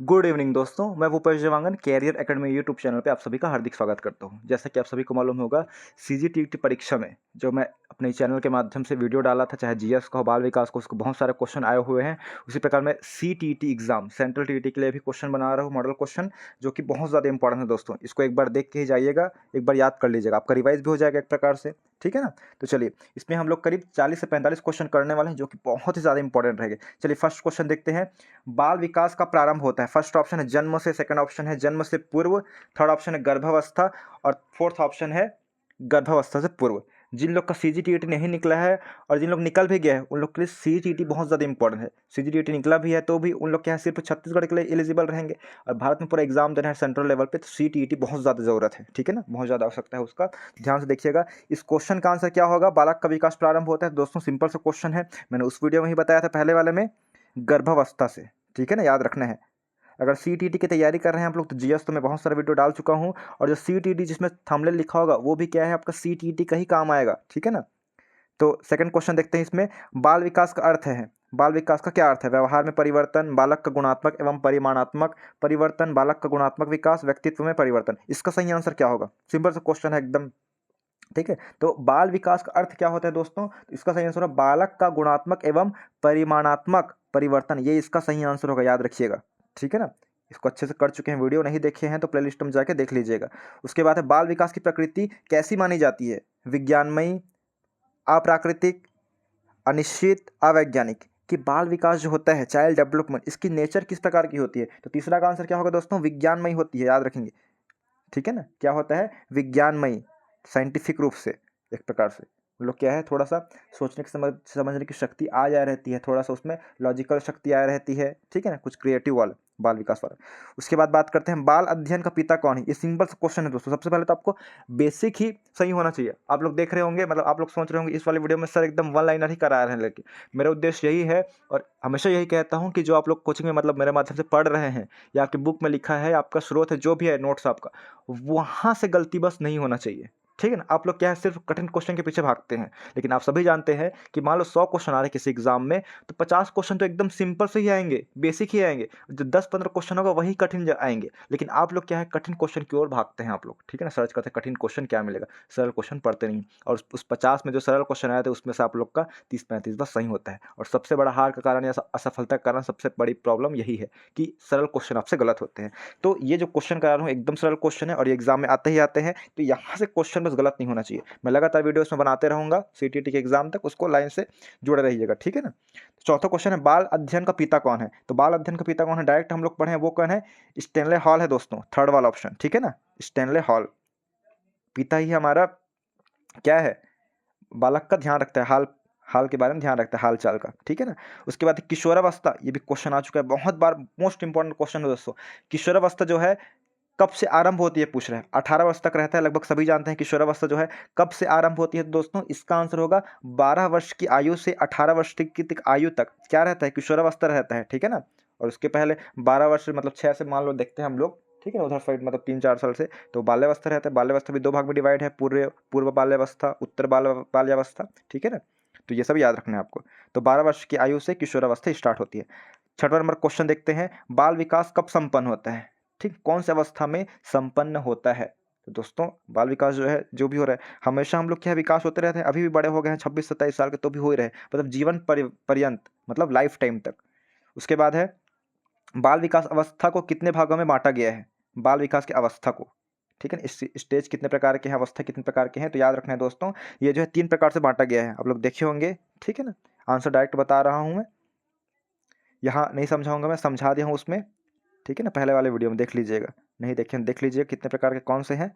Good evening दोस्तों, मैं Bhupesh Dewangan career academy YouTube channel पे आप सभी का हार्दिक स्वागत करता हूं। जैसा कि आप सभी को मालूम होगा, सीजीटीटी परीक्षा में जो मैं अपने चैनल के माध्यम से वीडियो डाला था, चाहे जीएस का हो, बाल विकास को, उसको बहुत सारे क्वेश्चन आए हुए हैं। उसी प्रकार मैं सीटीटी एग्जाम, सेंट्रल टीटी के लिए भी क्वेश्चन बना रहा हूँ, मॉडल क्वेश्चन, जो कि बहुत ज़्यादा इंपॉर्टेंट है दोस्तों। इसको एक बार देख के ही जाइएगा, एक बार याद कर लीजिएगा, आपका रिवाइज भी हो जाएगा एक प्रकार से, ठीक है ना। तो चलिए, इसमें हम लोग करीब 40 से 45 क्वेश्चन करने वाले हैं, जो कि बहुत ही ज़्यादा इंपॉर्टेंट रहेंगे। चलिए फर्स्ट क्वेश्चन देखते हैं। बाल विकास का प्रारंभ होता है, फर्स्ट ऑप्शन है जन्म से, सेकंड ऑप्शन है जन्म से पूर्व, थर्ड ऑप्शन है गर्भावस्था और फोर्थ ऑप्शन है गर्भावस्था से पूर्व। जिन लोग का सीजीटीटी नहीं निकला है और जिन लोग निकल भी गया है, उन लोग के लिए सीजीटीटी बहुत ज़्यादा इंपॉर्टेंट है। सीजीटीटी निकला भी है तो भी उन लोग क्या है, सिर्फ छत्तीसगढ़ के लिए एलिजिबल रहेंगे, और भारत में पूरा एग्जाम देना है सेंट्रल लेवल पे, तो सीटीटी बहुत ज़्यादा ज़रूरत है, ठीक है ना, बहुत ज़्यादा आवश्यकता है उसका। ध्यान से देखिएगा, इस क्वेश्चन का आंसर क्या होगा। बालक का विकास प्रारंभ होता है दोस्तों, सिंपल सा क्वेश्चन है, मैंने उस वीडियो में ही बताया था पहले वाले में, गर्भावस्था से, ठीक है ना, याद रखना है। अगर सीटीटी की तैयारी कर रहे हैं आप लोग, तो जीएस तो मैं बहुत सारा वीडियो डाल चुका हूं, और जो सीटीटी जिसमें थंबनेल लिखा होगा वो भी क्या है, आपका सीटीटी का ही काम आएगा, ठीक है ना। तो सेकंड क्वेश्चन देखते हैं इसमें। बाल विकास का अर्थ है, बाल विकास का क्या अर्थ है। व्यवहार में परिवर्तन, बालक का गुणात्मक एवं परिमाणात्मक परिवर्तन, बालक का गुणात्मक विकास, व्यक्तित्व में परिवर्तन। इसका सही आंसर क्या होगा। सिंपल सा क्वेश्चन है एकदम, ठीक है। तो बाल विकास का अर्थ क्या होता है दोस्तों, तो इसका सही आंसर है बालक का गुणात्मक एवं परिमाणात्मक परिवर्तन, ये इसका सही आंसर होगा, याद रखिएगा, ठीक है ना। इसको अच्छे से कर चुके हैं, वीडियो नहीं देखे हैं तो प्लेलिस्ट में जाके देख लीजिएगा। उसके बाद है बाल विकास की प्रकृति कैसी मानी जाती है। विज्ञानमयी, अप्राकृतिक, अनिश्चित, अवैज्ञानिक। कि बाल विकास जो होता है, चाइल्ड डेवलपमेंट, इसकी नेचर किस प्रकार की होती है। तो तीसरा का आंसर क्या होगा दोस्तों, विज्ञानमयी होती है, याद रखेंगे, ठीक है ना। क्या होता है, विज्ञानमयी, साइंटिफिक रूप से, एक प्रकार से हम लोग क्या है, थोड़ा सा सोचने की समझने की शक्ति आ जा रहती है, थोड़ा सा उसमें लॉजिकल शक्ति आ रहती है, ठीक है ना, कुछ क्रिएटिव वाला, बाल विकास वाला। उसके बाद बात करते हैं बाल अध्ययन का पिता कौन है। ये सिंपल सा क्वेश्चन है दोस्तों। सबसे पहले तो आपको बेसिक ही सही होना चाहिए। आप लोग देख रहे होंगे, मतलब आप लोग सोच रहे होंगे इस वाले वीडियो में सर एकदम वन लाइनर ही करा रहे हैं, लेकिन मेरा उद्देश्य यही है, और हमेशा यही कहता हूँ कि जो आप लोग कोचिंग में मतलब मेरे माध्यम से पढ़ रहे हैं, या आपकी बुक में लिखा है, आपका स्रोत है, जो भी है नोट्स आपका, वहाँ से गलती बस नहीं होना चाहिए, ठीक है ना। आप लोग क्या है, सिर्फ कठिन क्वेश्चन के पीछे भागते हैं, लेकिन आप सभी जानते हैं कि मान लो 100 क्वेश्चन आ रहे हैं किसी एग्जाम में, तो 50 क्वेश्चन तो एकदम सिंपल से ही आएंगे, बेसिक ही आएंगे। जो 10-15 क्वेश्चन होगा वही कठिन आएंगे, लेकिन आप लोग क्या है, कठिन क्वेश्चन की ओर भागते हैं आप लोग, ठीक है ना। सर्च करते हैं कठिन क्वेश्चन क्या मिलेगा, सरल क्वेश्चन पढ़ते नहीं, और उस 50 में जो सरल क्वेश्चन आए थे उसमें से आप लोग का 30-35 बस सही होता है। और सबसे बड़ा हार का कारण या असफलता का कारण, सबसे बड़ी प्रॉब्लम यही है कि सरल क्वेश्चन आपसे गलत होते हैं। तो ये जो क्वेश्चन करा रहा हूँ एकदम सरल क्वेश्चन है, और ये एग्जाम में आते ही आते हैं, तो यहाँ से क्वेश्चन बस गलत नहीं होना चाहिए। मैं लगातार वीडियो इसमें बनाते रहूंगा सीटीटी के एग्जाम तक, उसको लाइन से जुड़े रहिएगा, ठीक है ना। चौथा क्वेश्चन है बाल अध्ययन का पिता कौन है। तो बाल अध्ययन का पिता कौन है, डायरेक्ट हम लोग पढ़े हैं, वो कौन है, स्टैनले हॉल है दोस्तों, थर्ड वाला ऑप्शन, ठीक है ना। स्टैनले हॉल पिता ही हमारा क्या है, बालक का ध्यान रखता है, हाल हाल के बारे में ध्यान रखता है, हाल चाल का, ठीक है ना। उसके बाद किशोरावस्था, ये भी क्वेश्चन आ चुका है बहुत बार, मोस्ट इंपॉर्टेंट क्वेश्चन है दोस्तों। किशोरावस्था जो है कब से आरंभ होती है, पूछ रहे हैं। 18 वर्ष तक रहता है, लगभग सभी जानते हैं किशोरावस्था जो है कब से आरंभ होती है। तो दोस्तों इसका आंसर होगा 12 वर्ष की आयु से 18 वर्ष की आयु तक क्या रहता है, किशोरावस्था रहता है, ठीक है ना। और उसके पहले 12 वर्ष मतलब 6 से मान लो देखते हैं हम लोग, ठीक है ना, उधर साइड मतलब 3-4 साल से तो बाल्यावस्था रहता है। बाल्यावस्था भी 2 भाग में डिवाइड है, पूर्व पूर्व बाल्यावस्था, उत्तर बाल्यावस्था, ठीक है ना। तो ये सब याद रखना है आपको। तो 12 वर्ष की आयु से किशोरावस्था स्टार्ट होती है। छठवां नंबर क्वेश्चन देखते हैं, बाल विकास कब संपन्न होता है, ठीक, कौन सी अवस्था में संपन्न होता है। तो दोस्तों बाल विकास जो है, जो भी हो रहा है, हमेशा हम लोग क्या विकास होते रहते हैं, अभी भी बड़े हो गए हैं 26-27 साल के, तो भी हो ही रहे, मतलब जीवन पर्यंत, मतलब लाइफ टाइम तक। उसके बाद है बाल विकास अवस्था को कितने भागों में बांटा गया है, बाल विकास की अवस्था को, ठीक है ना। इस स्टेज कितने प्रकार के हैं, अवस्था कितने प्रकार के हैं, तो याद रखना है दोस्तों, ये जो है 3 प्रकार से बांटा गया है, आप लोग देखे होंगे, ठीक है ना। आंसर डायरेक्ट बता रहा हूँ मैं, यहाँ नहीं समझाऊंगा, मैं समझा दिया हूँ उसमें, ठीक है ना, पहले वाले वीडियो में देख लीजिएगा, नहीं देखें देख लीजिए कितने प्रकार के कौन से हैं।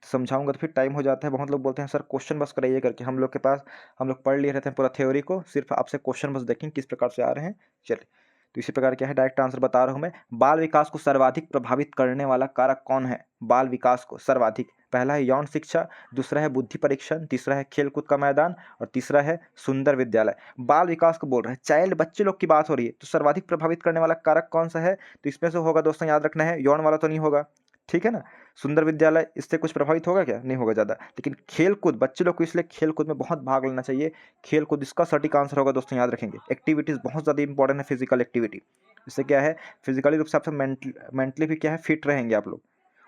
समझाऊंगा तो फिर टाइम हो जाता है, बहुत लोग बोलते हैं सर क्वेश्चन बस कराइए करके, हम लोग के पास हम लोग पढ़ लिए रहते हैं पूरा थ्योरी को, सिर्फ आपसे क्वेश्चन बस देखें किस प्रकार से आ रहे हैं। चलिए, तो इसी प्रकार क्या है, डायरेक्ट आंसर बता रहा हूँ मैं। बाल विकास को सर्वाधिक प्रभावित करने वाला कारक कौन है, बाल विकास को सर्वाधिक, पहला है यौन शिक्षा, दूसरा है बुद्धि परीक्षण, तीसरा है खेलकूद का मैदान, और तीसरा है सुंदर विद्यालय। बाल विकास को बोल रहे हैं, चाइल्ड बच्चे लोग की बात हो रही है, तो सर्वाधिक प्रभावित करने वाला कारक कौन सा है, तो इसमें से होगा दोस्तों, याद रखना है, यौन वाला तो नहीं होगा, ठीक है ना। सुंदर विद्यालय इससे कुछ प्रभावित होगा क्या? नहीं होगा ज़्यादा। लेकिन खेल-कूद बच्चे लोग को इसलिए खेल-कूद में बहुत भाग लेना चाहिए। खेल-कूद इसका सटीक आंसर होगा दोस्तों, याद रखेंगे। एक्टिविटीज़ बहुत ज़्यादा इंपॉर्टेंट है, फिजिकल एक्टिविटी। इससे क्या है, फिजिकली रूप से आप मेंटली भी क्या है, फिट रहेंगे आप लोग।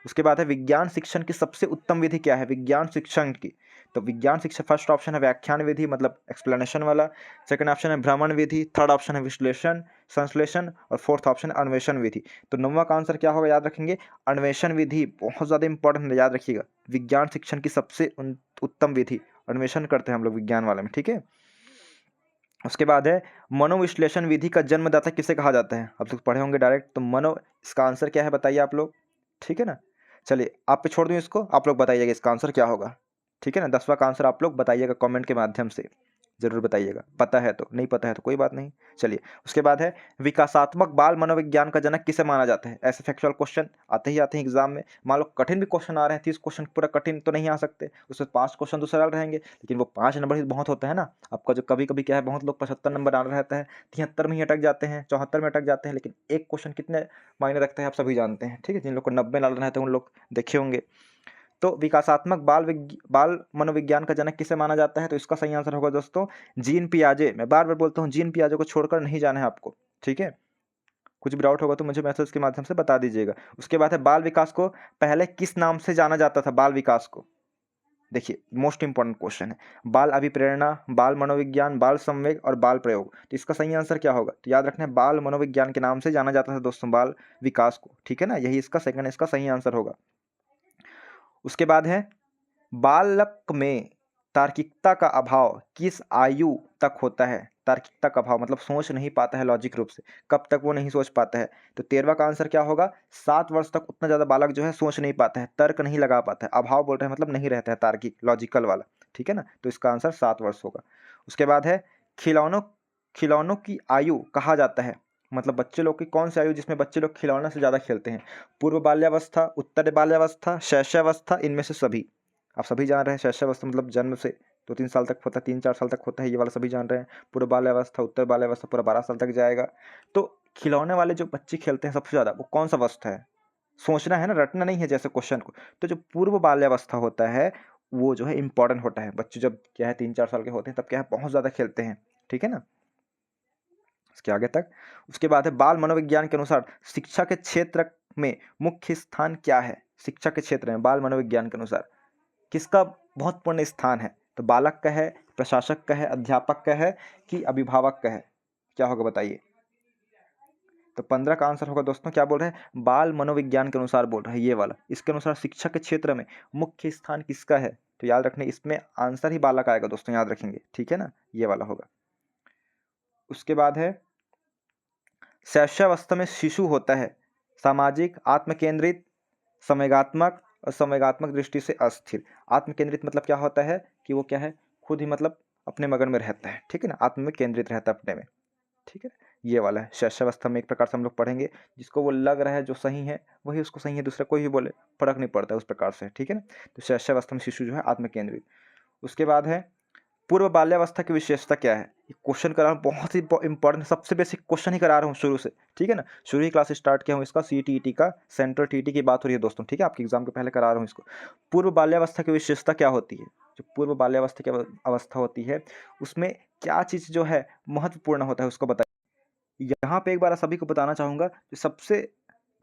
उसके बाद है विज्ञान शिक्षण की सबसे उत्तम विधि क्या है? विज्ञान शिक्षण की, तो विज्ञान शिक्षा फर्स्ट ऑप्शन है व्याख्यान विधि, मतलब एक्सप्लेनेशन वाला। सेकंड ऑप्शन है भ्रमण विधि, थर्ड ऑप्शन है विश्लेषण संश्लेषण, और फोर्थ ऑप्शन अन्वेषण विधि। तो नौवां का आंसर क्या होगा, याद रखेंगे, अन्वेषण विधि। बहुत ज़्यादा इंपॉर्टेंट है, याद रखिएगा। विज्ञान शिक्षण की सबसे उत्तम विधि, अन्वेषण करते हैं हम लोग विज्ञान वाले में, ठीक है। उसके बाद है मनोविश्लेषण विधि का जन्मदाता किसे कहा जाता है? आप लोग पढ़े होंगे डायरेक्ट, तो इसका आंसर क्या है बताइए आप लोग, ठीक है ना। चलिए आप पे छोड़ दूँ इसको, आप लोग बताइएगा इसका आंसर क्या होगा, ठीक है ना। 10वां का आंसर आप लोग बताइएगा कमेंट के माध्यम से, ज़रूर बताइएगा। पता है तो, नहीं पता है तो कोई बात नहीं। चलिए उसके बाद है विकासात्मक बाल मनोविज्ञान का जनक किसे माना जाता है? ऐसे फैक्चुअल क्वेश्चन आते हैं एग्जाम में। मान लो कठिन भी क्वेश्चन आ रहे हैं, 30 क्वेश्चन पूरा कठिन तो नहीं आ सकते, उसमें 5 क्वेश्चन तो सरल रहेंगे, लेकिन वो 5 नंबर ही बहुत होता है ना आपका। जो कभी कभी क्या है, बहुत लोग 75 नंबर आ रहता है, 73 में ही अटक जाते हैं, 74 में अटक जाते हैं, लेकिन एक क्वेश्चन कितने मायने रखते हैं आप सभी जानते हैं, ठीक है। जिन लोग को 90 डालना रहता है उन लोग देखे होंगे। तो विकासात्मक बाल मनोविज्ञान का जनक किसे माना जाता है? तो इसका सही आंसर होगा दोस्तों जीन पियाजे। मैं बार बार बोलता हूँ, जीन पियाजे को छोड़कर नहीं जाना है आपको, ठीक है। कुछ भी डाउट होगा तो मुझे मैसेज के माध्यम से बता दीजिएगा। उसके बाद है बाल विकास को पहले किस नाम से जाना जाता था? बाल विकास को देखिए, मोस्ट इंपॉर्टेंट क्वेश्चन है। बाल अभिप्रेरणा, बाल मनोविज्ञान, बाल संवेग और बाल प्रयोग। तो इसका सही आंसर क्या होगा? तो याद रखना है, बाल मनोविज्ञान के नाम से जाना जाता था दोस्तों बाल विकास को, ठीक है ना। यही इसका सेकंड, इसका सही आंसर होगा। उसके बाद है बालक में तार्किकता का अभाव किस आयु तक होता है? तार्किकता का अभाव मतलब सोच नहीं पाता है लॉजिक रूप से, कब तक वो नहीं सोच पाता है? तो 13वां का आंसर क्या होगा? 7 वर्ष तक उतना ज़्यादा बालक जो है सोच नहीं पाता है, तर्क नहीं लगा पाता है। अभाव बोल रहे हैं मतलब नहीं रहता है तार्किक लॉजिकल वाला, ठीक है ना। तो इसका आंसर 7 वर्ष होगा। उसके बाद है खिलौनों खिलौनों की आयु कहा जाता है, मतलब बच्चे लोग की कौन सी आयु जिसमें बच्चे लोग खिलौने से ज़्यादा खेलते हैं? पूर्व बाल्यावस्था, उत्तर बाल्यावस्था, शैशवावस्था, इनमें से सभी। आप सभी जान रहे हैं शैशवावस्था मतलब जन्म से 2-3 साल तक होता है, 3-4 साल तक होता है, ये वाला सभी जान रहे हैं। पूर्व बाल्यावस्था, उत्तर बाल्यावस्था पूरा 12 साल तक जाएगा। तो खिलौने वाले जो बच्चे खेलते हैं सबसे ज़्यादा, वो कौन सा अवस्था है? सोचना है ना, रटना नहीं है जैसे क्वेश्चन को। तो जो पूर्व बाल्यावस्था होता है वो जो है इंपॉर्टेंट होता है। बच्चे जब क्या है 3-4 साल के होते हैं तब क्या है बहुत ज़्यादा खेलते हैं, ठीक है ना। इसके आगे तक उसके बाद है बाल मनोविज्ञान के अनुसार शिक्षा के क्षेत्र में मुख्य स्थान क्या है? शिक्षा के क्षेत्र में बाल मनोविज्ञान के अनुसार किसका महत्वपूर्ण स्थान है? तो बालक का है, प्रशासक का है, अध्यापक का है कि अभिभावक का है? क्या होगा बताइए। तो 15 का आंसर होगा दोस्तों, क्या बोल रहे हैं, बाल मनोविज्ञान के अनुसार बोल रहे हैं ये वाला। इसके अनुसार शिक्षा के क्षेत्र में मुख्य स्थान किसका है? तो याद रखने इसमें आंसर ही बालक आएगा दोस्तों, याद रखेंगे, ठीक है ना, ये वाला होगा। उसके बाद है शैशवावस्था में शिशु होता है सामाजिक, आत्मकेंद्रित, संवेगात्मक और संवेगात्मक दृष्टि से अस्थिर। आत्मकेंद्रित मतलब क्या होता है कि वो क्या है, खुद ही मतलब अपने मगन में रहता है, ठीक है ना, आत्म में केंद्रित रहता है अपने में, ठीक है। ये वाला है शैशवावस्था में, एक प्रकार से हम लोग पढ़ेंगे जिसको वो लग रहा है जो सही है वही उसको सही है, दूसरा कोई भी बोले फर्क नहीं पड़ता है उस प्रकार से, ठीक है ना। तो शैशवावस्था में शिशु जो है आत्मकेंद्रित। उसके बाद है पूर्व बाल्यावस्था की विशेषता क्या है? ये क्वेश्चन करा हूँ, बहुत ही इंपॉर्टेंट, सबसे बेसिक क्वेश्चन ही करा रहा हूँ शुरू से, ठीक है ना। शुरू ही क्लास स्टार्ट किया हूँ इसका, CTET का सेंट्रल TET की बात हो रही है दोस्तों, ठीक है, आपके एग्जाम के पहले करा रहा हूँ इसको। पूर्व बाल्यावस्था की विशेषता क्या होती है? जो पूर्व बाल्यावस्था की अवस्था होती है उसमें क्या चीज़ जो है महत्वपूर्ण होता है उसको बताइए। यहाँ पे एक बार सभी को बताना चाहूँगा, जो सबसे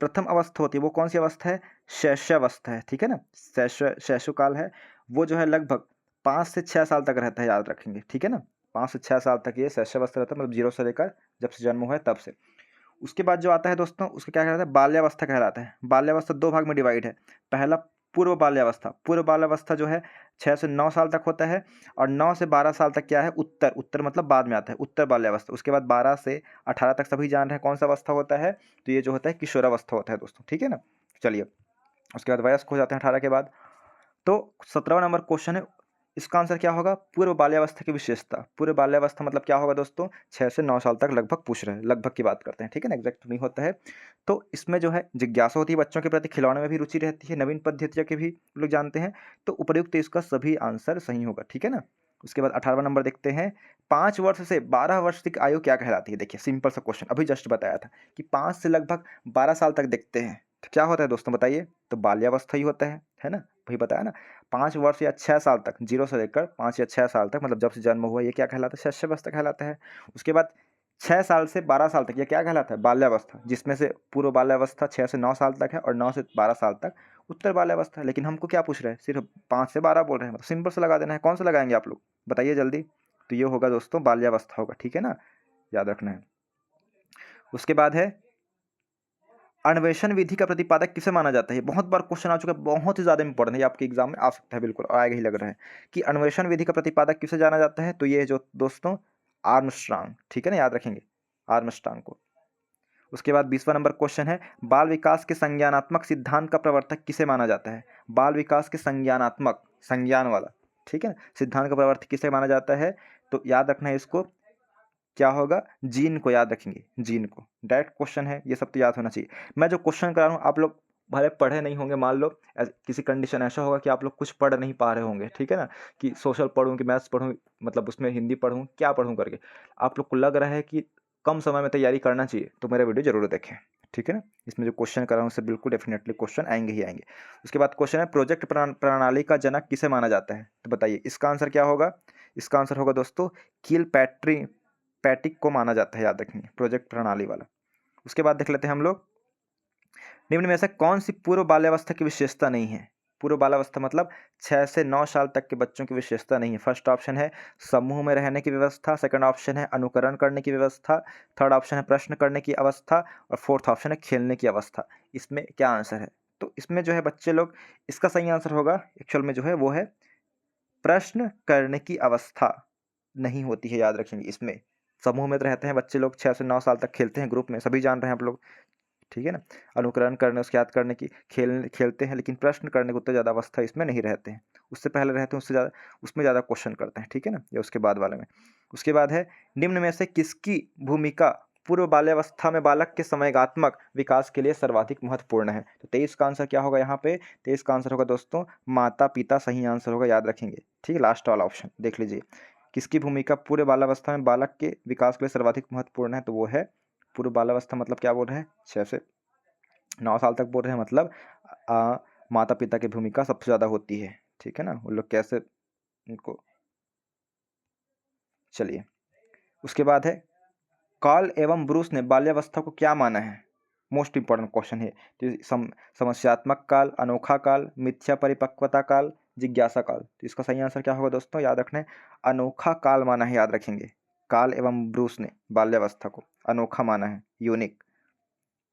प्रथम अवस्था होती है वो कौन सी अवस्था है? शैशवावस्था है, ठीक है ना। शैशवकाल है वो जो है लगभग 5 से 6 साल तक रहता है, याद रखेंगे, ठीक है ना। 5 से 6 साल तक ये शैशवावस्था रहता है, मतलब 0 से लेकर जब से जन्म हुआ है तब से। उसके बाद जो आता है दोस्तों उसको क्या कहलाता है? बाल्यावस्था कहलाता है। बाल्यावस्था 2 भाग में डिवाइड है। पहला पूर्व बाल्यावस्था, पूर्व बाल्यावस्था जो है 6 से 9 साल तक होता है, और 9 से 12 साल तक क्या है, उत्तर, उत्तर मतलब बाद में आता है, उत्तर बाल्यावस्था। उसके बाद 12 से 18 तक सभी जान रहे हैं कौन सा अवस्था होता है, तो ये जो होता है किशोरावस्था होता है दोस्तों, ठीक है ना। चलिए उसके बाद वयस्क हो जाते हैं 18 के बाद। तो 17वां नंबर क्वेश्चन है, इसका आंसर क्या होगा? पूर्व बाल्यावस्था की विशेषता। पूर्व बाल्यावस्था मतलब क्या होगा दोस्तों? 6 से 9 साल तक लगभग पूछ रहे हैं, लगभग की बात करते हैं, ठीक है ना, एग्जैक्ट नहीं होता है। तो इसमें जो है जिज्ञासा होती है बच्चों के प्रति, खिलौने में भी रुचि रहती है, नवीन पद्धतियों के भी लोग जानते हैं, तो उपयुक्त इसका सभी आंसर सही होगा, ठीक है ना। उसके बाद 18वां नंबर देखते हैं, 5 वर्ष से 12 वर्ष तक आयु क्या कहलाती है? देखिए सिंपल सा क्वेश्चन अभी जस्ट बताया था कि 5 से लगभग 12 साल तक देखते हैं, तो क्या होता है दोस्तों बताइए? तो बाल्यावस्था ही होता है ना? वही बताया ना, 5 वर्ष या 6 साल तक, 0 से लेकर 5 या 6 साल तक, मतलब जब से जन्म हुआ, ये क्या कहलाता है? शैशवावस्था कहलाता है। उसके बाद 6 साल से 12 साल तक ये क्या कहलाता है? बाल्यावस्था, जिसमें से पूर्व बाल्यावस्था 6 से 9 साल तक है और 9 से 12 साल तक उत्तर बाल्यावस्था है। लेकिन हमको क्या पूछ रहे हैं? सिर्फ 5 से 12 बोल रहे हैं, मतलब सिंपल से लगा देना है। कौन सा लगाएंगे आप लोग? बताइए जल्दी। तो ये होगा दोस्तों बाल्यावस्था होगा, ठीक है ना? याद रखना है। उसके बाद है अन्वेषण विधि का प्रतिपादक किसे माना जाता है? बहुत बार क्वेश्चन आ चुका है, बहुत ही ज़्यादा इंपॉर्टेंट है, ये आपके एग्जाम में आ सकता है, बिल्कुल आएगा ही लग रहा है कि अन्वेषण विधि का प्रतिपादक किसे जाना जाता है? तो ये जो दोस्तों आर्मस्ट्रांग, ठीक है ना? याद रखेंगे आर्मस्ट्रांग को। उसके बाद 20वां नंबर क्वेश्चन है, बाल विकास के संज्ञानात्मक सिद्धांत का प्रवर्तक किसे माना जाता है? बाल विकास के संज्ञानात्मक, संज्ञान वाला, ठीक है, सिद्धांत का प्रवर्तक किसे माना जाता है? तो याद रखना है इसको, क्या होगा? जीन को याद रखेंगे, जीन को। डायरेक्ट क्वेश्चन है, ये सब तो याद होना चाहिए। मैं जो क्वेश्चन करा रहा हूँ, आप लोग भले पढ़े नहीं होंगे, मान लो किसी कंडीशन ऐसा होगा कि आप लोग कुछ पढ़ नहीं पा रहे होंगे, ठीक है ना, कि सोशल पढ़ूँ कि मैथ्स पढ़ूँ, मतलब उसमें हिंदी पढ़ूँ, क्या पढ़ूँ करके आप लोग को लग रहा है कि कम समय में तैयारी करना चाहिए, तो मेरा वीडियो जरूर देखें, ठीक है ना? इसमें जो क्वेश्चन कर रहा हूँ उससे बिल्कुल डेफिनेटली क्वेश्चन आएंगे ही आएंगे। उसके बाद क्वेश्चन है, प्रोजेक्ट प्रणाली का जनक किसे माना जाता है? तो बताइए इसका आंसर क्या होगा? इसका आंसर होगा दोस्तों पैटिक को माना जाता है, याद रखेंगे, प्रोजेक्ट प्रणाली वाला। उसके बाद देख लेते हैं हम लोग, निम्न में से कौन सी पूर्व बाल्यावस्था की विशेषता नहीं है? पूर्व बाल्यावस्था मतलब 6 से 9 साल तक के बच्चों की विशेषता नहीं है। फर्स्ट ऑप्शन है समूह में रहने की व्यवस्था, सेकंड ऑप्शन है अनुकरण करने की व्यवस्था, थर्ड ऑप्शन है प्रश्न करने की अवस्था और फोर्थ ऑप्शन है खेलने की अवस्था। इसमें क्या आंसर है? तो इसमें जो है बच्चे लोग, इसका सही आंसर होगा एक्चुअल में जो है वो है प्रश्न करने की अवस्था नहीं होती है, याद रखेंगे। इसमें समूह में तो रहते हैं बच्चे लोग, 6 से 9 साल तक खेलते हैं ग्रुप में, सभी जान रहे हैं आप लोग, ठीक है ना? अनुकरण करने, उसके याद करने की, खेलते हैं, लेकिन प्रश्न करने को उतना ज़्यादा अवस्था इसमें नहीं रहते हैं। उससे पहले रहते हैं, उससे ज़्यादा उसमें ज़्यादा क्वेश्चन करते हैं, ठीक है ना? या उसके बाद वाले में। उसके बाद है, निम्न में से किसकी भूमिका पूर्व बाल्यावस्था में बालक के समयगात्मक विकास के लिए सर्वाधिक महत्वपूर्ण है? तो 23 का आंसर क्या होगा यहाँ पे? 23 का आंसर होगा दोस्तों माता पिता, सही आंसर होगा, याद रखेंगे, ठीक है? लास्ट वाला ऑप्शन देख लीजिए, किसकी भूमिका पूर्व बाल्यावस्था में बालक के विकास के लिए सर्वाधिक महत्वपूर्ण है? तो वो है पूर्व बाल्यावस्था, मतलब क्या बोल रहे हैं? 6 से 9 साल तक बोल रहे हैं, मतलब माता पिता की भूमिका सबसे ज़्यादा होती है, ठीक है ना? वो लोग कैसे उनको, चलिए। उसके बाद है, कार्ल एवं ब्रूस ने बाल्यावस्था को क्या माना है? मोस्ट इंपॉर्टेंट क्वेश्चन है। तो समस्यात्मक काल, अनोखा काल, मिथ्या परिपक्वता काल, जिज्ञासा काल। तो इसका सही आंसर क्या होगा दोस्तों? याद रखना है, अनोखा काल माना है, याद रखेंगे। कार्ल एवं ब्रूस ने बाल्यावस्था को अनोखा माना है, यूनिक,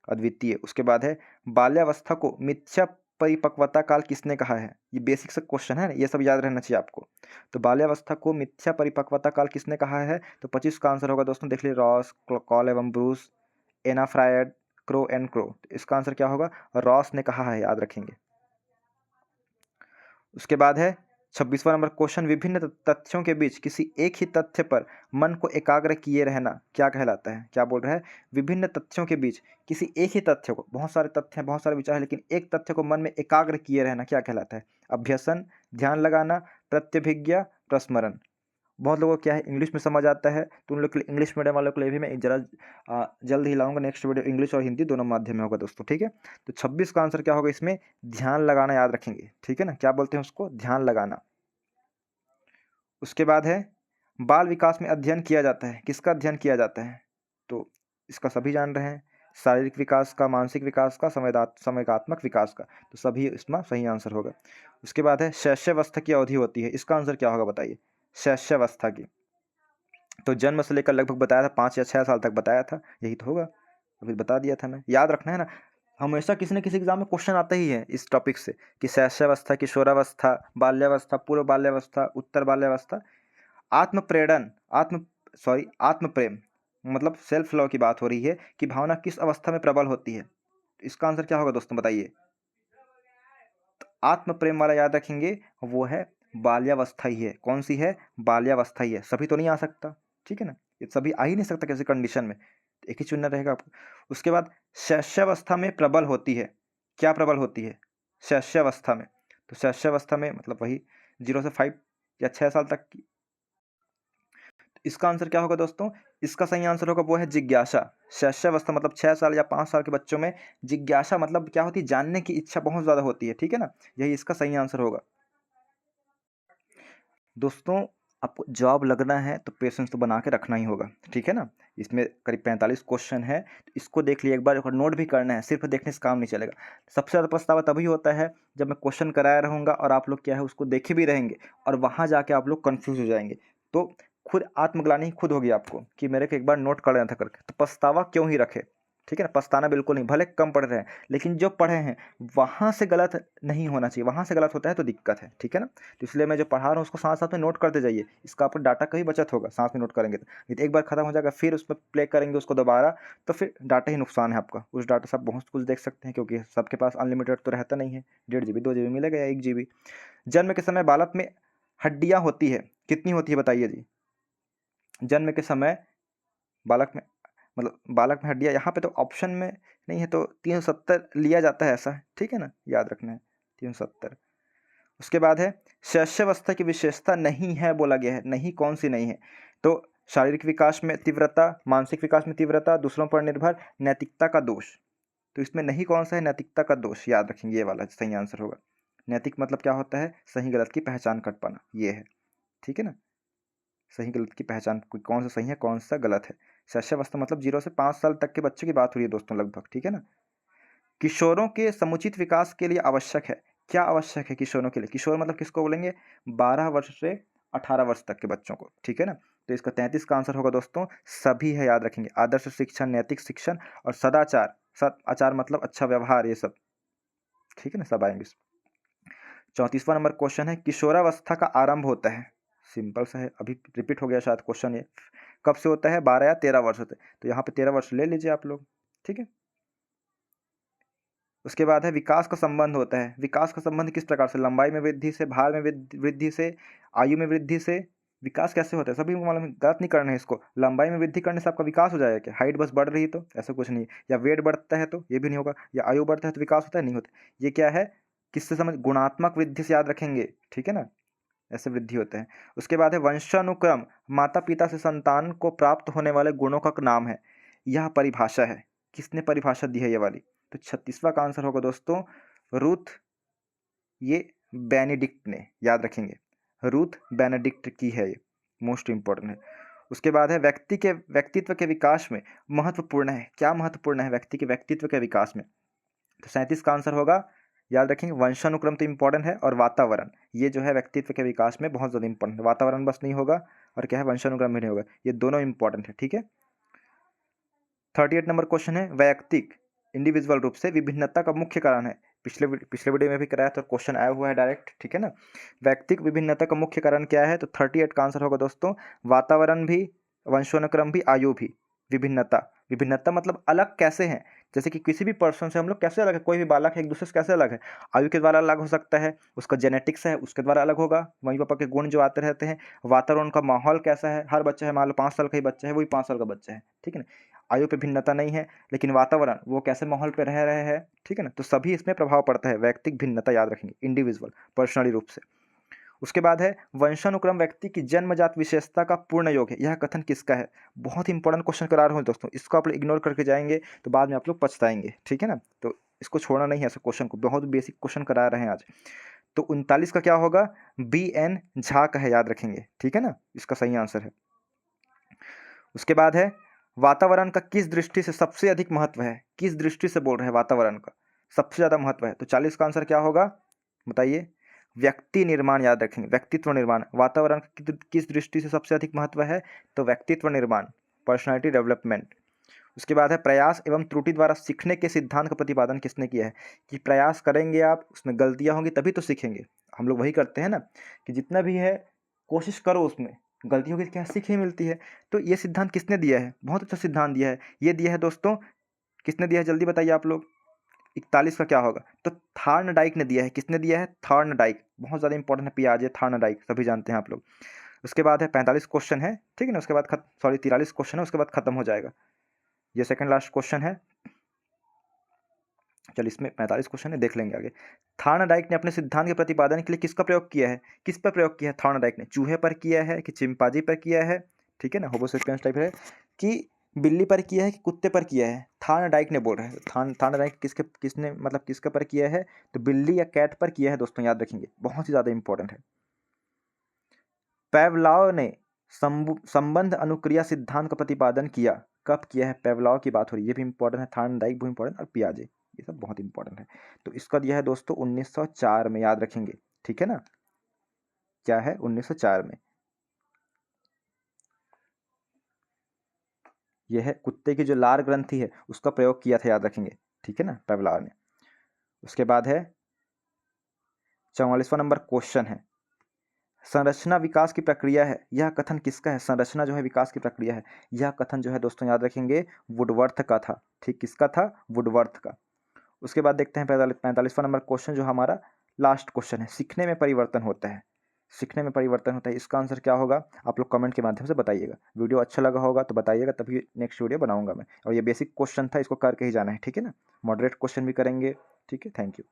अद्वितीय। उसके बाद है, बाल्यावस्था को मिथ्या परिपक्वता काल किसने कहा है? ये बेसिक से क्वेश्चन है, ये सब याद रहना चाहिए आपको। तो बाल्यावस्था को मिथ्या परिपक्वता काल किसने कहा है? तो 25 का आंसर होगा दोस्तों, देख लीजिए, रॉस, कॉल एवं Bruce, Anna Freud, Crow and Crow. तो इसका आंसर क्या होगा? रॉस ने कहा है, याद रखेंगे। उसके बाद है 26वां नंबर क्वेश्चन, विभिन्न तथ्यों के बीच किसी एक ही तथ्य पर मन को एकाग्र किए रहना क्या कहलाता है? क्या बोल रहा है? विभिन्न तथ्यों के बीच किसी एक ही तथ्य को, बहुत सारे तथ्य हैं, बहुत सारे विचार हैं, लेकिन एक तथ्य को मन में एकाग्र किए रहना क्या कहलाता है? अभ्यसन, ध्यान लगाना, प्रत्यभिज्ञा, प्रस्मरण। बहुत लोगों को क्या है, इंग्लिश में समझ आता है, तो उन लोग के लिए, इंग्लिश मीडियम वालों के लिए भी मैं जरा जल्द ही लाऊंगा नेक्स्ट वीडियो, इंग्लिश और हिंदी दोनों माध्यम में होगा दोस्तों, ठीक है? तो 26 का आंसर क्या होगा इसमें? ध्यान लगाना, याद रखेंगे, ठीक है ना? क्या बोलते हैं उसको? ध्यान लगाना। उसके बाद है, बाल विकास में अध्ययन किया जाता है, किसका अध्ययन किया जाता है? तो इसका सभी जान रहे हैं, शारीरिक विकास का, मानसिक विकास का, संवेगात्मक विकास का। तो सभी इसमें सही आंसर होगा। उसके बाद है, शैशवावस्था की अवधि होती है, इसका आंसर क्या होगा बताइए? शैशवावस्था की तो जन्म से लेकर लगभग बताया था 5 या 6 साल तक बताया था, यही तो होगा, अभी बता दिया था मैं, याद रखना है ना। हमेशा किसी न किसी एग्जाम में क्वेश्चन आता ही है इस टॉपिक से, कि शैशवावस्था, किशोरावस्था, बाल्यावस्था, पूर्व बाल्यावस्था, उत्तर बाल्यावस्था, आत्म प्रेरण, आत्म प्रेम, मतलब सेल्फ लव की बात हो रही है, कि भावना किस अवस्था में प्रबल होती है? तो इसका आंसर क्या होगा दोस्तों बताइए? आत्म प्रेम वाला याद रखेंगे, वो है बाल्यावस्था ही है। कौन सी है? बाल्यावस्था ही है। सभी तो नहीं आ सकता, ठीक है ना? ये सभी आ ही नहीं सकता किसी कंडीशन में, तो एक ही चुनना रहेगा आपको। उसके बाद शैशवावस्था में प्रबल होती है, क्या प्रबल होती है शैशवावस्था में? तो शैशवावस्था में मतलब वही 0 से 5 या 6 साल तक की। इसका आंसर क्या होगा दोस्तों? इसका सही आंसर होगा वो है जिज्ञासा। शैशवावस्था मतलब 6 साल या 5 साल के बच्चों में जिज्ञासा मतलब क्या होती है, जानने की इच्छा बहुत ज़्यादा होती है, ठीक है ना, यही इसका सही आंसर होगा। दोस्तों, आपको जॉब लगना है तो पेशेंस तो बना के रखना ही होगा, ठीक है ना। इसमें करीब 45 क्वेश्चन है, तो इसको देख लिए एक बार, नोट भी करना है, सिर्फ देखने से काम नहीं चलेगा। सबसे ज़्यादा पछतावा तभी होता है जब मैं क्वेश्चन कराया रहूँगा और आप लोग क्या है उसको देखे भी रहेंगे और वहाँ जाके आप लोग कन्फ्यूज हो जाएंगे, तो खुद आत्मग्लानि खुद होगी आपको कि मेरे को एक बार नोट कर लेना था करके। तो पछतावा क्यों ही रखे, ठीक है ना, पछताना बिल्कुल नहीं, भले कम पढ़ रहे हैं लेकिन जो पढ़े हैं वहाँ से गलत नहीं होना चाहिए, वहाँ से गलत होता है तो दिक्कत है, ठीक है ना। तो इसलिए मैं जो पढ़ा रहा हूँ उसको साथ साथ में नोट करते जाइए, इसका आपको डाटा का ही बचत होगा साथ में नोट करेंगे तो। नहीं तो एक बार खत्म हो जाएगा फिर उसमें प्ले करेंगे उसको दोबारा, तो फिर डाटा ही नुकसान है आपका। उस डाटा से आप बहुत कुछ देख सकते हैं क्योंकि सबके पास अनलिमिटेड तो रहता नहीं है, 1.5 GB 2 GB मिलेगा या 1 GB। जन्म के समय बालक में हड्डियाँ होती है, कितनी होती है बताइए जी। जन्म के समय बालक में, मतलब बालक में हड्डियाँ, यहाँ पे तो ऑप्शन में नहीं है तो 370 लिया जाता है ऐसा, ठीक है ना, याद रखना है 370। उसके बाद है शैशवावस्था की विशेषता नहीं है बोला गया है, नहीं कौन सी नहीं है, तो शारीरिक विकास में तीव्रता, मानसिक विकास में तीव्रता, दूसरों पर निर्भर, नैतिकता का दोष। तो इसमें नहीं कौन सा है, नैतिकता का दोष, याद रखेंगे ये वाला सही आंसर होगा। नैतिक मतलब क्या होता है, सही गलत की पहचान कर पाना, ये है, ठीक है ना, सही गलत की पहचान, कौन सा सही है कौन सा गलत है। शैशवावस्था मतलब 0 से 5 साल तक के बच्चे की बात हो रही है दोस्तों लगभग, ठीक है ना। किशोरों के समुचित विकास के लिए आवश्यक है, क्या आवश्यक है किशोरों के लिए, किशोर मतलब किसको बोलेंगे, 12 वर्ष से 18 वर्ष तक के बच्चों को, ठीक है ना। तो इसका 33 का आंसर होगा दोस्तों, सभी है, याद रखेंगे, आदर्श शिक्षण, नैतिक शिक्षण और सदाचार, सदाचार मतलब अच्छा व्यवहार, ये सब, ठीक है ना, सब आएंगे। 34वां नंबर क्वेश्चन है, किशोरावस्था का आरंभ होता है, सिंपल सा है, अभी रिपीट हो गया शायद क्वेश्चन ये, कब से होता है, 12 या 13 वर्ष होते हैं, तो यहाँ पे 13 वर्ष ले लीजिए आप लोग, ठीक है। उसके बाद है विकास का संबंध होता है, विकास का संबंध किस प्रकार से, लंबाई में वृद्धि से, भार में वृद्धि से, आयु में वृद्धि से, विकास कैसे होता है सभी को मालूम है, गलत नहीं करना है इसको। लंबाई में वृद्धि करने से आपका विकास हो जाएगा क्या, हाइट बस बढ़ रही है तो ऐसा कुछ नहीं, या वेट बढ़ता है तो ये भी नहीं होगा, या आयु बढ़ता है तो विकास होता है, नहीं होता, ये क्या है, किससे समझ, गुणात्मक वृद्धि से याद रखेंगे, ठीक है ना, ऐसे वृद्धि होते हैं। उसके बाद है वंशानुक्रम, माता पिता से संतान को प्राप्त होने वाले गुणों का नाम है, यह परिभाषा है, किसने परिभाषा दी है ये वाली, तो 36वां का आंसर होगा दोस्तों रूथ, ये बेनेडिक्ट ने, याद रखेंगे, रूथ बेनेडिक्ट की है ये, मोस्ट इंपॉर्टेंट है। उसके बाद है व्यक्तित्व के विकास में महत्वपूर्ण है, क्या महत्वपूर्ण है व्यक्ति के व्यक्तित्व के विकास में, तो 37 का आंसर होगा, याद रखेंगे, वंशानुक्रम तो इंपॉर्टेंट है और वातावरण, ये जो है व्यक्तित्व के विकास में बहुत ज़्यादा इंपॉर्टेंट है, वातावरण बस नहीं होगा और क्या है वंशानुक्रम भी नहीं होगा, ये दोनों इंपॉर्टेंट है, ठीक है। 38 नंबर क्वेश्चन है, वैयक्तिक इंडिविजुअल रूप से विभिन्नता का मुख्य कारण है, पिछले वीडियो में भी कराया तो क्वेश्चन आया हुआ है डायरेक्ट, ठीक है ना। वैयक्तिक विभिन्नता का मुख्य कारण क्या है, तो 38 का आंसर होगा दोस्तों, वातावरण भी, वंशानुक्रम भी, आयु भी। विभिन्नता, विभिन्नता मतलब अलग कैसे हैं, जैसे कि किसी भी पर्सन से हम लोग कैसे अलग है, कोई भी बालक है एक दूसरे से कैसे अलग है, आयु के द्वारा अलग हो सकता है, उसका जेनेटिक्स है उसके द्वारा अलग होगा, मम्मी पापा के गुण जो आते रहते हैं, वातावरण का माहौल कैसा है, हर बच्चा है मान लो 5 साल का ही बच्चा है वही 5 साल का बच्चा है, ठीक है ना। आयु पे भिन्नता नहीं है लेकिन वातावरण वो कैसे माहौल पे रह रहे हैं, ठीक है ना, तो सभी इसमें प्रभाव पड़ता है, वैयक्तिक भिन्नता याद रखेंगे, इंडिविजुअल पर्सनली रूप से। उसके बाद है वंशानुक्रम व्यक्ति की जन्मजात विशेषता का पूर्ण योग है, यह कथन किसका है, बहुत इंपॉर्टेंट क्वेश्चन करा रहा हूँ दोस्तों, इसको आप लोग इग्नोर करके जाएंगे तो बाद में आप लोग पछताएंगे, ठीक है ना, तो इसको छोड़ना नहीं है, ऐसे क्वेश्चन को बहुत बेसिक क्वेश्चन करा रहे हैं आज। तो 39 का क्या होगा, BN झा का है, याद रखेंगे, ठीक है ना, इसका सही आंसर है। उसके बाद है वातावरण का किस दृष्टि से सबसे अधिक महत्व है, किस दृष्टि से बोल रहे हैं वातावरण का सबसे ज़्यादा महत्व है, तो 40 का आंसर क्या होगा बताइए, व्यक्ति निर्माण, याद रखेंगे, व्यक्तित्व निर्माण, वातावरण किस दृष्टि से सबसे अधिक महत्व है, तो व्यक्तित्व निर्माण, पर्सनालिटी डेवलपमेंट। उसके बाद है प्रयास एवं त्रुटि द्वारा सीखने के सिद्धांत का प्रतिपादन किसने किया है, कि प्रयास करेंगे आप, उसमें गलतियां होंगी तभी तो सीखेंगे, हम लोग वही करते हैं ना, कि जितना भी है कोशिश करो, उसमें गलती होगी क्या सीख ही मिलती है। तो ये सिद्धांत किसने दिया है, बहुत अच्छा सिद्धांत दिया है, ये दिया है दोस्तों, किसने दिया है जल्दी बताइए आप लोग। 41 का क्या होगा, तो थार्नडाइक ने दिया है, किसने दिया है, थार्नडाइक, बहुत ज़्यादा इंपॉर्टेंट है पियाजे, थार्नडाइक सभी जानते हैं आप लोग। उसके बाद है 45 क्वेश्चन है, ठीक है ना, उसके बाद 43 क्वेश्चन है, उसके बाद खत्म हो जाएगा, ये सेकंड लास्ट क्वेश्चन है, चल इसमें 45 क्वेश्चन है, देख लेंगे आगे। थार्नडाइक ने अपने सिद्धांत के प्रतिपादन के लिए किसका प्रयोग किया है, किस पर प्रयोग किया है थार्नडाइक ने, चूहे पर किया है कि चिंपांजी पर किया है, ठीक है ना, होमो सेपियंस टाइप है, कि बिल्ली पर किया है कि कुत्ते पर किया है? थार्नडाइक ने बोल रहे हैं। थार्नडाइक किसने मतलब किसके पर किया है? तो बिल्ली या कैट पर किया है दोस्तों, याद रखेंगे, बहुत ही ज़्यादा इंपॉर्टेंट है। पेवलॉव ने संबंध अनुक्रिया सिद्धांत का प्रतिपादन किया, कब किया है? पेवलॉव की बात हो रही है, ये भी इंपॉर्टेंट है। थार्नडाइक भी इंपॉर्टेंट, और पियाजे, ये सब बहुत इंपॉर्टेंट है। तो इसका दिया है दोस्तों 1904 में, याद रखेंगे, ठीक है ना? क्या है? 1904 में। यह है कुत्ते की जो लार ग्रंथि है उसका प्रयोग किया था, याद रखेंगे, ठीक है ना, पेवलॉव ने। उसके बाद है 44वां नंबर क्वेश्चन है, संरचना विकास की प्रक्रिया है, यह कथन किसका है? संरचना जो है विकास की प्रक्रिया है, यह कथन जो है दोस्तों, याद रखेंगे, वुडवर्थ का था। ठीक, किसका था? वुडवर्थ का। उसके बाद देखते हैं 45वां नंबर क्वेश्चन, जो हमारा लास्ट क्वेश्चन है, सीखने में परिवर्तन होता है। सीखने में परिवर्तन होता है, इसका आंसर क्या होगा? आप लोग कमेंट के माध्यम से बताइएगा। वीडियो अच्छा लगा होगा तो बताइएगा, तभी नेक्स्ट वीडियो बनाऊंगा मैं। और ये बेसिक क्वेश्चन था, इसको करके ही जाना है, ठीक है ना? मॉडरेट क्वेश्चन भी करेंगे, ठीक है। Thank you.